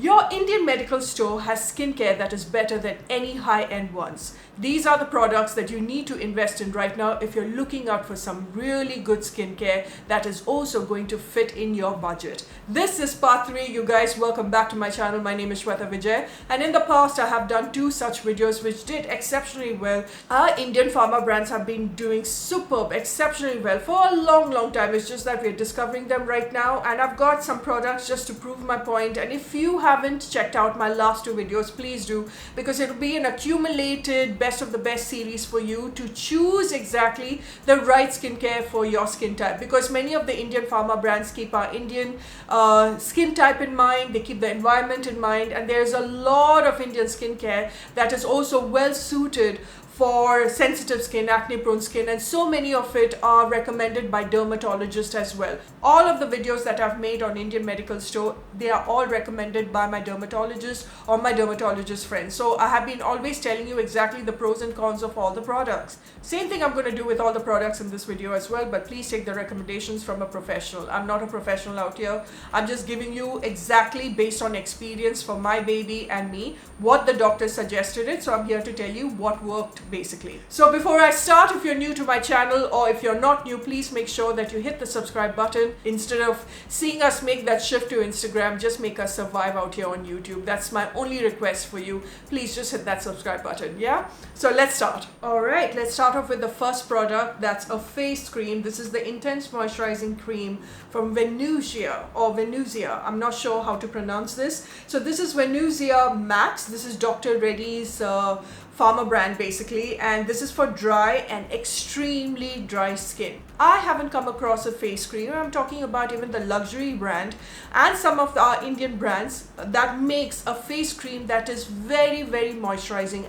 Your Indian medical store has skincare that is better than any high-end ones. These are the products that you need to invest in right now if you're looking out for some really good skincare that is also going to fit in your budget. This is part 3, you guys. Welcome back to my channel. My name is Shwetavijay, and in the past I have done 2 such videos which did exceptionally well. Our Indian pharma brands have been doing superb, exceptionally well for a long time. It's just that we're discovering them right now, and I've got some products just to prove my point. And if you haven't checked out my last 2 videos, please do, because it'll be an accumulated best of the best series for you to choose exactly the right skincare for your skin type, because many of the Indian pharma brands keep our Indian skin type in mind, they keep the environment in mind, and there's a lot of Indian skincare that is also well suited for sensitive skin, acne prone skin, and so many of it are recommended by dermatologists as well. All of the videos that I've made on Indian medical store, they are all recommended by my dermatologist or my dermatologist friends. So I have been always telling you exactly the pros and cons of all the products. Same thing I'm going to do with all the products in this video as well, but please take the recommendations from a professional. I'm not a professional out here. I'm just giving you exactly based on experience for my baby and me what the doctor suggested it. So I'm here to tell you what worked basically. So before I start, if you're new to my channel or if you're not new, please make sure that you hit the subscribe button. Instead of seeing us make that shift to Instagram, just make us survive out here on YouTube. That's my only request for you. Please just hit that subscribe button, yeah? So let's start. Alright, let's start off with the first product. That's a face cream. This is the Intense Moisturizing Cream from Venusia or Venusia. I'm not sure how to pronounce this. So this is Venusia Max. This is Dr. Reddy's pharma brand basically, and this is for dry and extremely dry skin. I haven't come across a face cream, I'm talking about even the luxury brand and some of our Indian brands that makes a face cream that is very moisturizing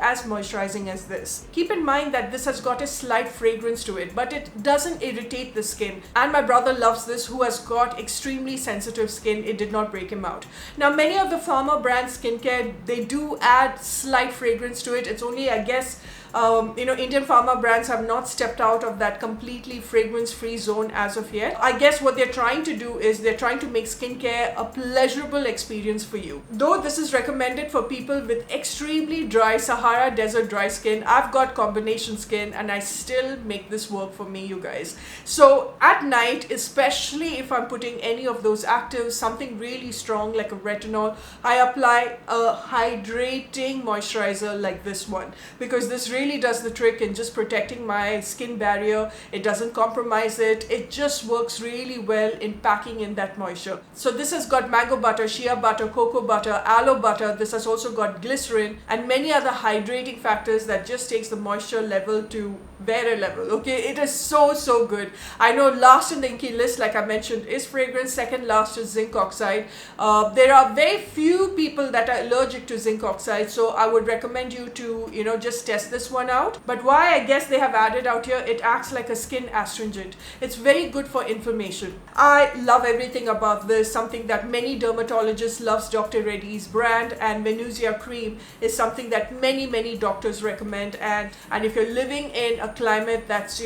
as this. Keep in mind that this has got a slight fragrance to it, but it doesn't irritate the skin, and my brother loves this, who has got extremely sensitive skin. It did not break him out. Now many of the pharma brand skincare, they do add slight fragrance to it. It's only, I guess, Indian pharma brands have not stepped out of that completely fragrance-free zone as of yet. I guess what they're trying to do is they're trying to make skincare a pleasurable experience for you. Though this is recommended for people with extremely dry Sahara Desert dry skin, I've got combination skin and I still make this work for me, you guys. So at night, especially if I'm putting any of those actives, something really strong like a retinol, I apply a hydrating moisturizer like this one, because this really does the trick in just protecting my skin barrier. It doesn't compromise it. It just works really well in packing in that moisture. So this has got mango butter, shea butter, cocoa butter, aloe butter. This has also got glycerin and many other hydrating factors that just takes the moisture level to better level. Okay, it is so good. I know last in the inky list, like I mentioned, is fragrance. Second last is zinc oxide. There are very few people that are allergic to zinc oxide, so I would recommend you to just test this one out. But why I guess they have added out here, it acts like a skin astringent. It's very good for inflammation. I love everything about this. Something that many dermatologists loves Dr. Reddy's brand, and Venusia cream is something that many doctors recommend. And if you're living in a climate that's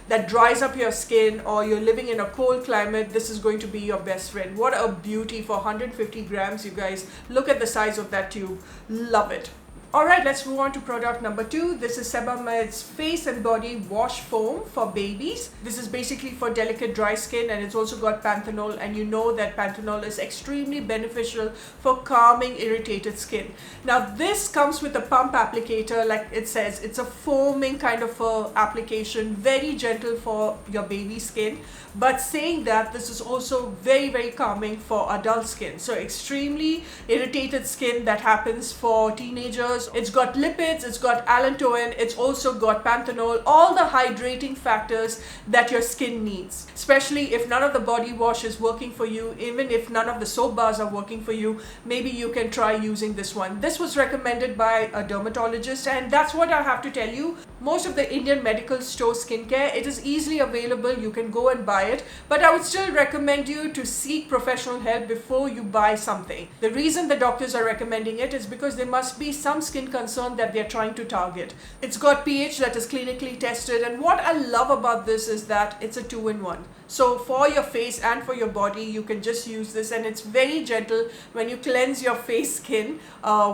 that dries up your skin, or you're living in a cold climate, this is going to be your best friend. What a beauty for 150 grams, you guys. Look at the size of that tube. Love it. Alright, let's move on to product number 2. This is Sebamed's Face and Body Wash Foam for babies. This is basically for delicate dry skin, and it's also got panthenol, and you know that panthenol is extremely beneficial for calming irritated skin. Now this comes with a pump applicator, like it says. It's a foaming kind of application, very gentle for your baby skin, but saying that this is also very calming for adult skin. So extremely irritated skin that happens for teenagers. It's got lipids, it's got allantoin, it's also got panthenol, all the hydrating factors that your skin needs. Especially if none of the body wash is working for you, even if none of the soap bars are working for you, maybe you can try using this one. This was recommended by a dermatologist, and that's what I have to tell you. Most of the Indian medical store skincare, it is easily available. You can go and buy it, but I would still recommend you to seek professional help before you buy something. The reason the doctors are recommending it is because there must be some skin concern that they're trying to target. It's got pH that is clinically tested, and what I love about this is that it's a 2-in-1. So for your face and for your body, you can just use this, and it's very gentle when you cleanse your face skin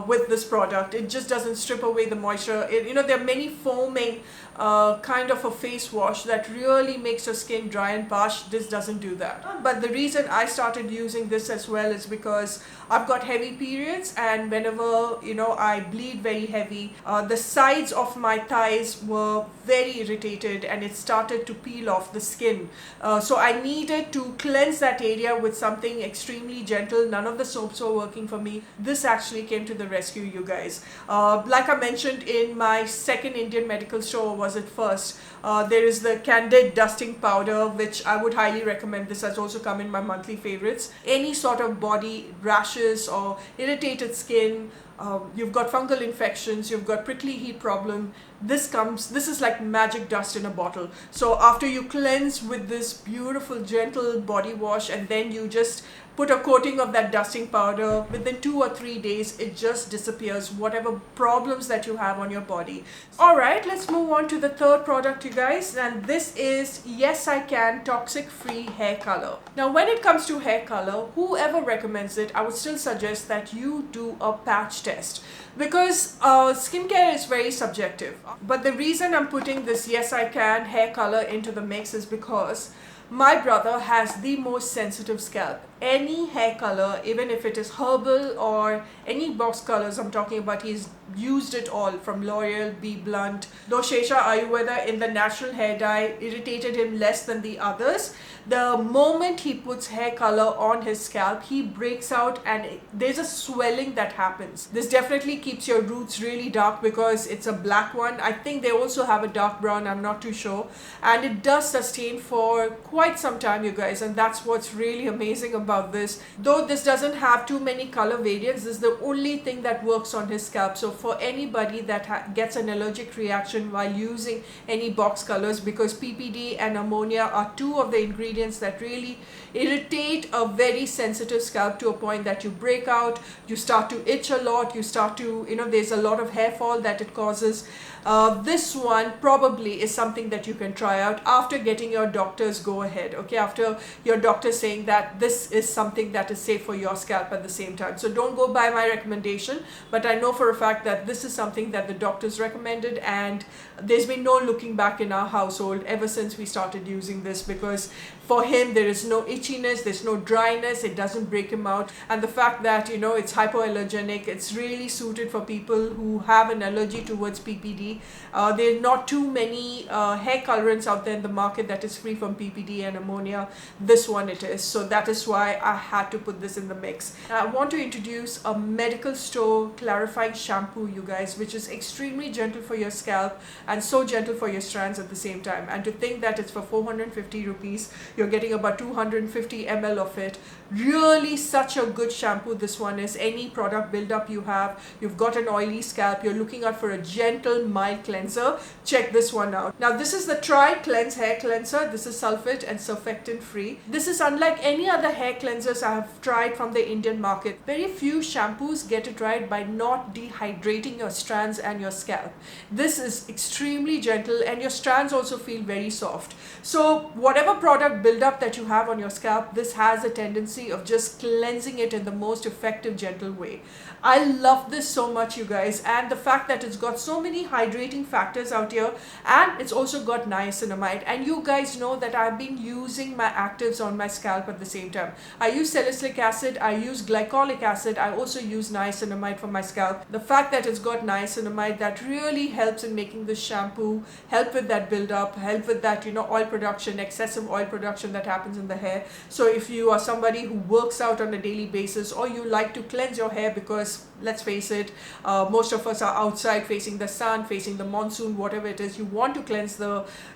with this product. It just doesn't strip away the moisture. There are many foaming kind of a face wash that really makes your skin dry and parched. This doesn't do that. But the reason I started using this as well is because I've got heavy periods, and whenever I bleed very heavy, the sides of my thighs were very irritated and it started to peel off the skin. So I needed to cleanse that area with something extremely gentle. None of the soaps were working for me. This actually came to the rescue, you guys. Like I mentioned in my second Indian medical store, was it first, there is the Candid dusting powder, which I would highly recommend. This has also come in my monthly favorites. Any sort of body rashes or irritated skin, you've got fungal infections, you've got prickly heat problem, this is like magic dust in a bottle. So after you cleanse with this beautiful gentle body wash, and then you just put a coating of that dusting powder, within 2 or 3 days it just disappears, whatever problems that you have on your body. Alright, let's move on to the third product, you guys, and this is Yes I Can Toxic Free Hair Color. Now when it comes to hair color, whoever recommends it, I would still suggest that you do a patch test, because skincare is very subjective. But the reason I'm putting this Yes I Can hair color into the mix is because my brother has the most sensitive scalp. Any hair color, even if it is herbal or any box colors I'm talking about, he's used it all, from L'Oreal, Be Blunt. Though Shesha Ayurveda in the natural hair dye irritated him less than the others, the moment he puts hair color on his scalp, he breaks out and there's a swelling that happens. This definitely keeps your roots really dark because it's a black one. I think they also have a dark brown, I'm not too sure. And it does sustain for quite some time, you guys, and that's what's really amazing about this. Though this doesn't have too many color variants, this is the only thing that works on his scalp. So for anybody that gets an allergic reaction while using any box colors, because PPD and ammonia are two of the ingredients that really irritate a very sensitive scalp to a point that you break out, you start to itch a lot, you start to, there's a lot of hair fall that it causes. This one probably is something that you can try out after getting your doctor's go ahead, okay, after your doctor saying that this is something that is safe for your scalp at the same time. So don't go by my recommendation, but I know for a fact that this is something that the doctors recommended, and there's been no looking back in our household ever since we started using this, because for him there is no itchiness, there's no dryness, it doesn't break him out. And the fact that it's hypoallergenic, it's really suited for people who have an allergy towards PPD. There are not too many hair colorants out there in the market that is free from PPD and ammonia. This one it is, so that is why I had to put this in the mix. I want to introduce a medical store clarifying shampoo, you guys, which is extremely gentle for your scalp and so gentle for your strands at the same time. And to think that it's for 450 rupees, you're getting about 250 ml of it. Really such a good shampoo this one is. Any product buildup you have, you've got an oily scalp, you're looking out for a gentle mild cleanser, check this one out. Now this is the triclenz hair cleanser. This is sulfate and surfactant free. This is unlike any other hair cleansers I have tried from the Indian market. Very few shampoos get it right by not dehydrating your strands and your scalp. This is extremely gentle and your strands also feel very soft. So whatever product buildup that you have on your scalp, this has a tendency of just cleansing it in the most effective, gentle way. I love this so much, you guys, and the fact that it's got so many hydrating factors out here, and it's also got niacinamide. And you guys know that I've been using my actives on my scalp at the same time. I use salicylic acid, I use glycolic acid, I also use niacinamide for my scalp. The fact that it's got niacinamide, that really helps in making this shampoo, help with that buildup, help with that oil production, excessive oil production that happens in the hair. So if you are somebody who works out on a daily basis, or you like to cleanse your hair, because let's face it, most of us are outside facing the sun, facing the monsoon, whatever it is, you want to cleanse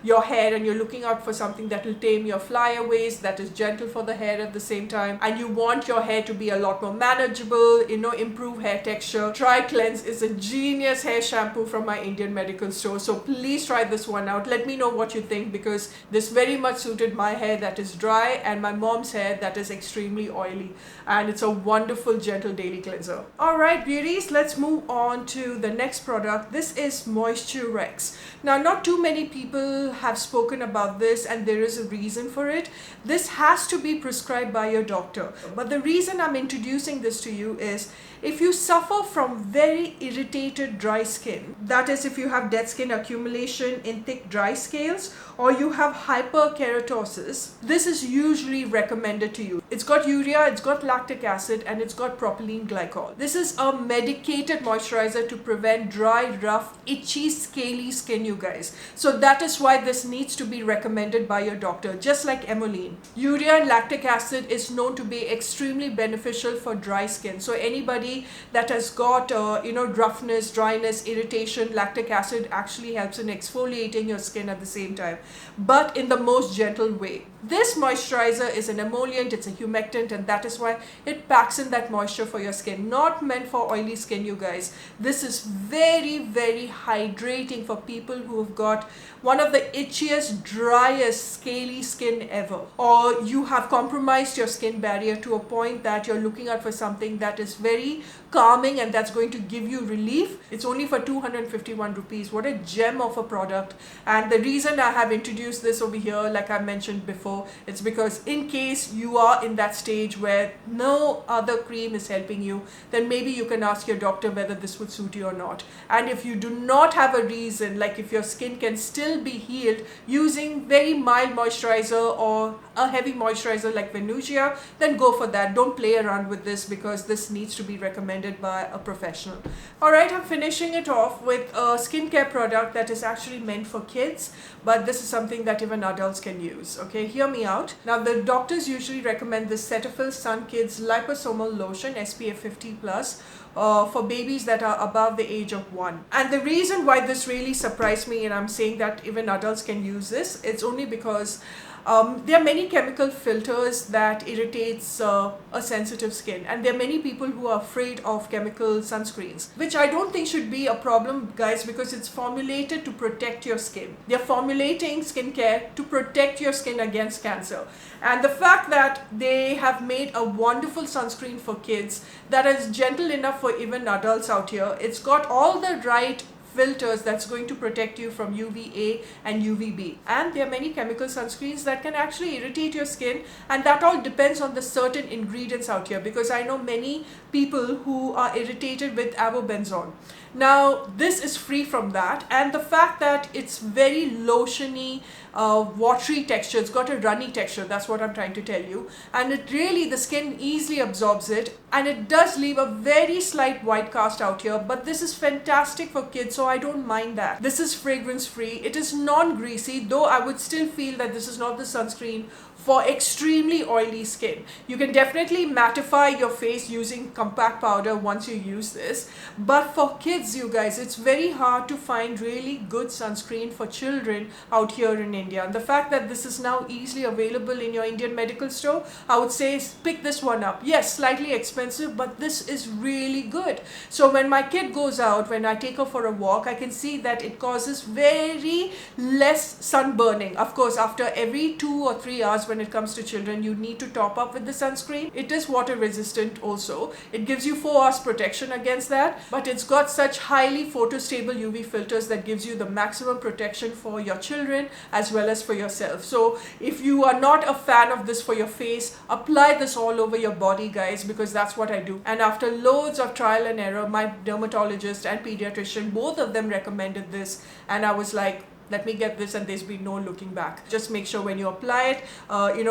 your hair, and you're looking out for something that will tame your flyaways, that is gentle for the hair at the same time, and you want your hair to be a lot more manageable, improve hair texture. triclenz is a genius hair shampoo from my Indian medical store. So please try this one out. Let me know what you think, because this very much suited my hair that is dry and my mom's hair that is extremely oily, and it's a wonderful gentle daily cleanser. Alright, Alright beauties, let's move on to the next product. This is moisturex. Now not too many people have spoken about this, and there is a reason for it. This has to be prescribed by your doctor. But the reason I'm introducing this to you is if you suffer from very irritated dry skin, that is if you have dead skin accumulation in thick dry scales, or you have hyperkeratosis, this is usually recommended to you. It's got urea, it's got lactic acid, and it's got propylene glycol. This is a medicated moisturizer to prevent dry, rough, itchy, scaly skin, you guys. So that is why this needs to be recommended by your doctor, just like emollient. Urea and lactic acid is known to be extremely beneficial for dry skin. So anybody that has got roughness, dryness, irritation, lactic acid actually helps in exfoliating your skin at the same time, but in the most gentle way. This moisturizer is an emollient, it's a humectant, and that is why it packs in that moisture for your skin. Not meant for oily skin, you guys. This is very, very hydrating for people who have got one of the itchiest, driest, scaly skin ever, or you have compromised your skin barrier to a point that you're looking out for something that is very calming and that's going to give you relief. It's only for 251 rupees. What a gem of a product. And the reason I have introduced this over here, like I mentioned before, it's because in case you are in that stage where no other cream is helping you, then maybe you can ask your doctor whether this would suit you or not. And if you do not have a reason, like if your skin can still be healed using very mild moisturizer or a heavy moisturizer like venusia, then go for that. Don't play around with this because this needs to be recommended by a professional. Alright, I'm finishing it off with a skincare product that is actually meant for kids, but this is something that even adults can use. Okay, hear me out. Now the doctors usually recommend this Cetaphil Sunkids liposomal lotion SPF 50 plus for babies that are above the age of 1. And the reason why this really surprised me, and I'm saying that even adults can use this, it's only because there are many chemical filters that irritates a sensitive skin, and there are many people who are afraid of chemical sunscreens, which I don't think should be a problem, guys, because it's formulated to protect your skin. They're formulating skincare to protect your skin against cancer. And the fact that they have made a wonderful sunscreen for kids that is gentle enough for even adults out here, it's got all the right filters that's going to protect you from UVA and UVB. And there are many chemical sunscreens that can actually irritate your skin, and that all depends on the certain ingredients out here, because I know many people who are irritated with avobenzone. Now this is free from that, and the fact that it's very lotiony, watery texture, it's got a runny texture, that's what I'm trying to tell you, and it really, the skin easily absorbs it, and it does leave a very slight white cast out here, but this is fantastic for kids, so I don't mind that. This is fragrance free, it is non-greasy, though I would still feel that this is not the sunscreen for extremely oily skin. You can definitely mattify your face using compact powder once you use this, but for kids, you guys, it's very hard to find really good sunscreen for children out here in India. And the fact that this is now easily available in your Indian medical store, I would say pick this one up. Yes, slightly expensive, but this is really good. So when my kid goes out, when I take her for a walk, I can see that it causes very less sunburning. Of course, after every 2 or 3 hours when it comes to children, you need to top up with the sunscreen. It is water resistant also. It gives you 4 hours protection against that, but it's got such highly photostable UV filters that gives you the maximum protection for your children as well as for yourself. So if you are not a fan of this for your face, apply this all over your body, guys, because that's what I do. And after loads of trial and error, my dermatologist and pediatrician, both of them recommended this, and I was like, let me get this, and there's been no looking back. Just make sure when you apply it,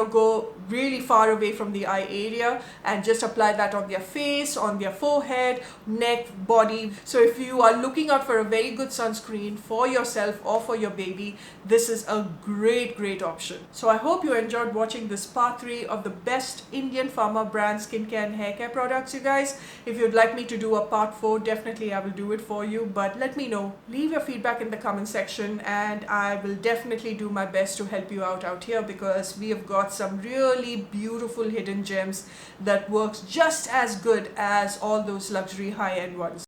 go really far away from the eye area and just apply that on their face, on their forehead, neck, body. So if you are looking out for a very good sunscreen for yourself or for your baby, this is a great option. So I hope you enjoyed watching this part 3 of the best Indian pharma brand skincare and hair care products, you guys. If you'd like me to do a part 4, definitely I will do it for you, but let me know. Leave your feedback in the comment section, and I will definitely do my best to help you out here, because we have got some really beautiful hidden gems that works just as good as all those luxury high-end ones.